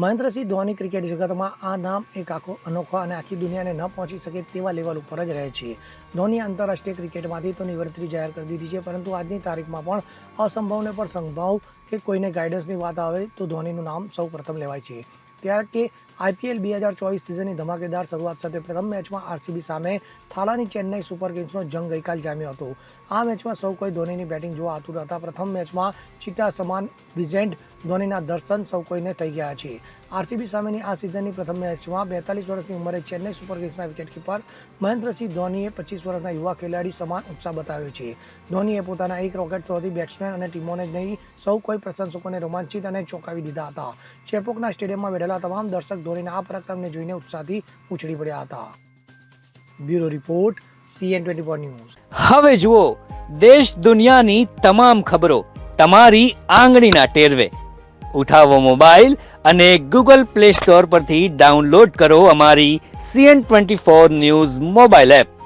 Mahendra Singh Dhoni cricket જગતમાં આ નામ એક આખો અનોખા અને આખી દુનિયાને ન પહોંચી શકે તેવા લેવલ ઉપર જ રહે છે. ધોની આંતરરાષ્ટ્રીય ક્રિકેટમાંથી તો નિવૃત્તિ જાહેર કરી દીધી છે, પરંતુ આજની તારીખમાં પણ અસંભવને પણ સંભવ કે કોઈને ગાઈડન્સની વાત આવે તો ધોનીનું નામ સૌ પ્રથમ લેવાય છે. ત્યારે કે IPL 2024 સિઝનની ધમાકેદાર શરૂઆત સાથે પ્રથમ મેચમાં RCB સામે થાલાની ચેન્નઈ સુપર કિંગ્સનો જંગ ગઈકાલ જામ્યો હતો. આ મેચમાં સૌ કોઈ ધોનીની બેટિંગ જોવા આતુર હતા. પ્રથમ મેચમાં ચીતા સમાન વિઝેન્ટ ધોનીના દર્શન સૌ કોઈને થઈ ગયા છે. RCB સામેની આ સિઝનની પ્રથમ મેચમાં 42 વર્ષની ઉંમરે ચેન્નઈ સુપર કિંગ્સના વિકેટકીપર મહેન્દ્રસિંહ ધોનીએ 25 વર્ષના યુવા ખેલાડી સમાન ઉત્સાહ બતાવ્યો છે. ધોનીએ પોતાના એક રોકેટ થ્રોથી બેટ્સમેન અને ટીમોને જ નહીં સૌ કોઈ પ્રશંસકોને રોમાંચિત અને ચોંકાવી દીધા હતા. ચેપોકના સ્ટેડિયમમાં બેઠેલા તમામ દર્શક ધોનીના આ પરાક્રમને જોઈને ઉત્સાહથી ઉછળી પડ્યા હતા. Bureau report CN24 news. હવે જુઓ દેશ દુનિયાની તમામ ખબરો તમારી આંગળીના ટેરવે. ઉઠાવો મોબાઈલ અને Google Play Store પરથી ડાઉનલોડ કરો અમારી CN24 ન્યૂઝ મોબાઈલ એપ.